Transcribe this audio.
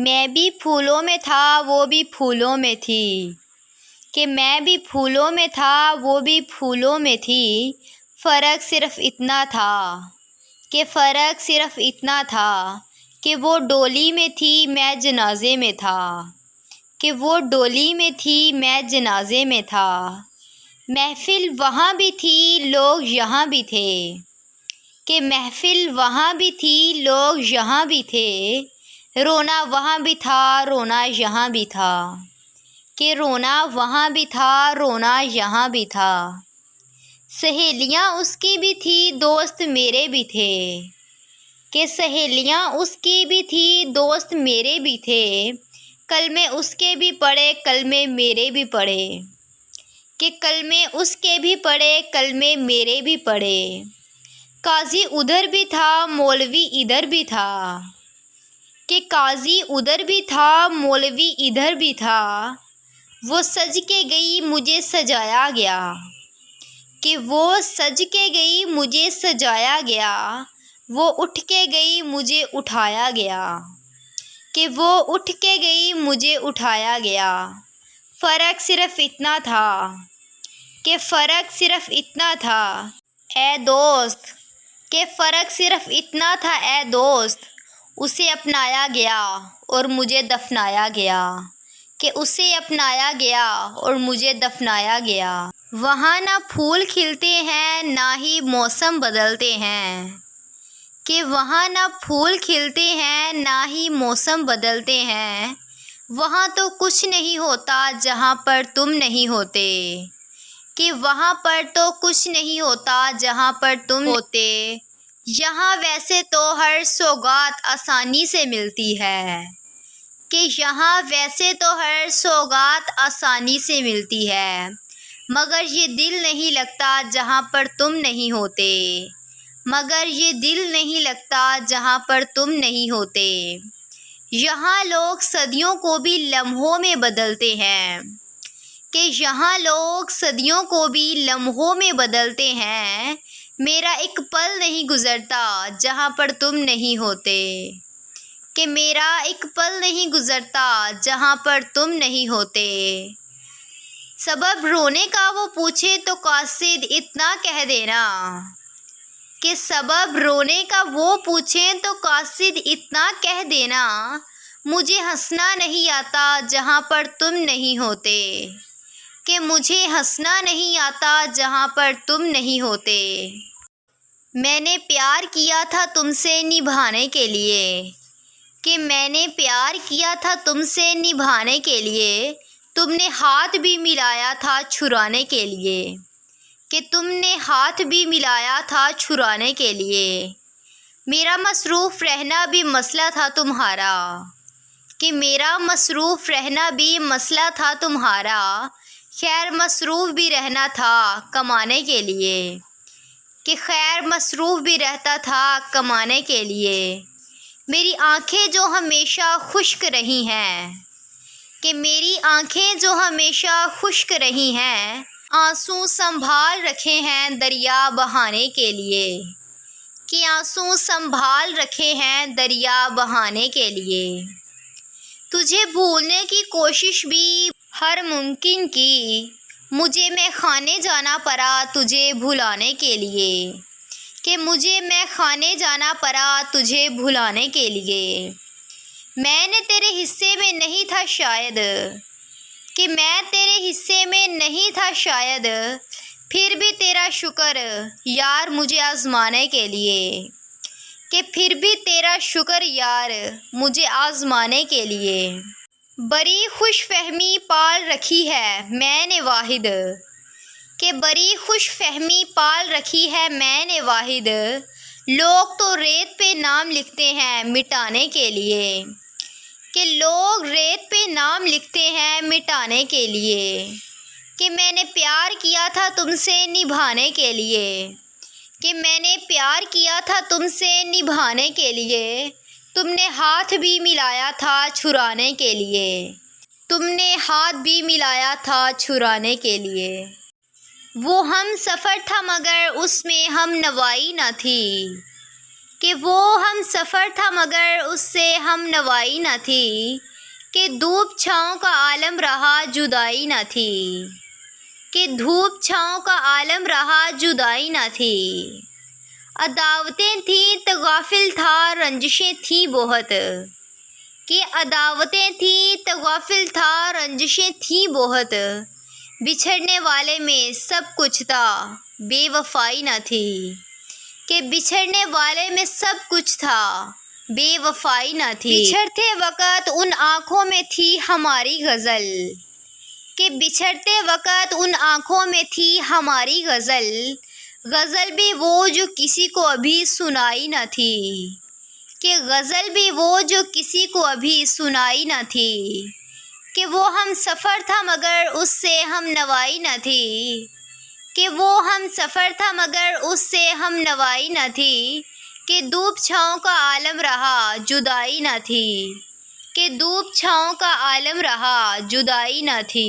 میں بھی پھولوں میں تھا وہ بھی پھولوں میں تھی، کہ میں بھی پھولوں میں تھا وہ بھی پھولوں میں تھی، فرق صرف اتنا تھا، کہ فرق صرف اتنا تھا کہ وہ ڈولی میں تھی میں جنازے میں تھا، کہ وہ ڈولی میں تھی میں جنازے میں تھا، محفل وہاں بھی تھی لوگ یہاں بھی تھے، کہ محفل وہاں بھی تھی لوگ یہاں بھی تھے، رونا وہاں بھی تھا رونا یہاں بھی تھا، کہ رونا وہاں بھی تھا رونا یہاں بھی تھا، سہیلیاں اس کی بھی تھی دوست میرے بھی تھے، کہ سہیلیاں اس کی بھی تھی دوست میرے بھی تھے، کلمے اس کے بھی پڑھے کلمے میرے بھی پڑھے، کہ کلمے اس کے بھی پڑھے کلمے میرے بھی پڑھے، قاضی ادھر بھی تھا مولوی ادھر بھی تھا، کہ قاضی ادھر بھی تھا مولوی ادھر بھی تھا، وہ سج کے گئی مجھے سجایا گیا، کہ وہ سج کے گئی مجھے سجایا گیا، وہ اٹھ کے گئی مجھے اٹھایا گیا، کہ وہ اٹھ کے گئی مجھے اٹھایا گیا، فرق صرف اتنا تھا، کہ فرق صرف اتنا تھا اے دوست، کہ فرق صرف اتنا تھا اے دوست، اسے اپنایا گیا اور مجھے دفنایا گیا، کہ اسے اپنایا گیا اور مجھے دفنایا گیا، وہاں نہ پھول کھلتے ہیں نہ ہی موسم بدلتے ہیں، کہ وہاں نہ پھول کھلتے ہیں نہ ہی موسم بدلتے ہیں، وہاں تو کچھ نہیں ہوتا جہاں پر تم نہیں ہوتے، کہ وہاں پر تو کچھ نہیں ہوتا جہاں پر تم ہوتے، یہاں ویسے تو ہر سوغات آسانی سے ملتی ہے، کہ یہاں ویسے تو ہر سوغات آسانی سے ملتی ہے، مگر یہ دل نہیں لگتا جہاں پر تم نہیں ہوتے، مگر یہ دل نہیں لگتا جہاں پر تم نہیں ہوتے، یہاں لوگ صدیوں کو بھی لمحوں میں بدلتے ہیں، کہ یہاں لوگ صدیوں کو بھی لمحوں میں بدلتے ہیں، میرا ایک پل نہیں گزرتا جہاں پر تم نہیں ہوتے، کہ میرا ایک پل نہیں گزرتا جہاں پر تم نہیں ہوتے، سبب رونے کا وہ پوچھے تو قاصد اتنا کہہ دینا، کہ سبب رونے کا وہ پوچھے تو قاصد اتنا کہہ دینا، مجھے ہنسنا نہیں آتا جہاں پر تم نہیں ہوتے، کہ مجھے ہنسنا نہیں آتا جہاں پر تم نہیں ہوتے، میں نے پیار کیا تھا تم سے نبھانے کے لیے، کہ میں نے پیار کیا تھا تم سے نبھانے کے لیے، تم نے ہاتھ بھی ملایا تھا چھرانے کے لیے، کہ تم نے ہاتھ بھی ملایا تھا چھرانے کے لیے، میرا مصروف رہنا بھی مسئلہ تھا تمہارا، کہ میرا مصروف رہنا بھی مسئلہ تھا تمہارا، خیر مصروف بھی رہنا تھا کمانے کے لیے، کہ خیر مصروف بھی رہتا تھا کمانے کے لیے، میری آنکھیں جو ہمیشہ خشک رہی ہیں، کہ میری آنکھیں جو ہمیشہ خشک رہی ہیں، آنسو سنبھال رکھے ہیں دریا بہانے کے لیے، کہ آنسو سنبھال رکھے ہیں دریا بہانے کے لیے، تجھے بھولنے کی کوشش بھی ہر ممکن کی، مجھے میں خانے جانا پڑا تجھے بھلانے کے لیے، کہ مجھے میں خانے جانا پڑا تجھے بھلانے کے لیے، میں نے تیرے حصے میں نہیں تھا شاید، کہ میں تیرے حصے میں نہیں تھا شاید، پھر بھی تیرا شکر یار مجھے آزمانے کے لیے، کہ پھر بھی تیرا شکر یار مجھے آزمانے کے لیے، بڑی خوش فہمی پال رکھی ہے میں نے واحد، کہ بڑی خوش فہمی پال رکھی ہے میں نے واحد، لوگ تو ریت پہ نام لکھتے ہیں مٹانے کے لیے، کہ لوگ ریت پہ نام لکھتے ہیں مٹانے کے لیے، کہ میں نے پیار کیا تھا تم سے نبھانے کے لیے، کہ میں نے پیار کیا تھا تم سے نبھانے کے لیے، تم نے ہاتھ بھی ملایا تھا چھرانے کے لیے، تم نے ہاتھ بھی ملایا تھا چھرانے کے لیے، وہ ہم سفر تھا مگر اس میں ہم نوائی نہ تھی، کہ وہ ہم سفر تھا مگر اس سے ہم نوائی نہ تھی، کہ دھوپ چھاؤں کا عالم رہا جدائی نہ تھی، کہ دھوپ چھاؤں کا عالم رہا جدائی نہ تھی۔ عداوتیں تھیں تو غافل تھا رنجشیں تھیں بہت، کہ عداوتیں تھیں تو غافل تھا رنجشیں تھیں بہت، بچھڑنے والے میں سب کچھ تھا بے وفائی نہ تھی، کہ بچھڑنے والے میں سب کچھ تھا بے وفائی نہ تھی۔ بچھڑتے وقت ان آنکھوں میں تھی ہماری غزل، کہ بچھڑتے وقت ان آنکھوں میں تھی ہماری غزل، غزل بھی وہ جو کسی کو ابھی سنائی نہ تھی، کہ غزل بھی وہ جو کسی کو ابھی سنائی نہ تھی، کہ وہ ہم سفر تھا مگر اس سے ہم نوائی نہ تھی، کہ وہ ہم سفر تھا مگر اس سے ہم نوائی نہ تھی، کہ دھوپ چھاؤں کا عالم رہا جدائی نہ تھی، کہ دھوپ چھاؤں کا عالم رہا جدائی نہ تھی۔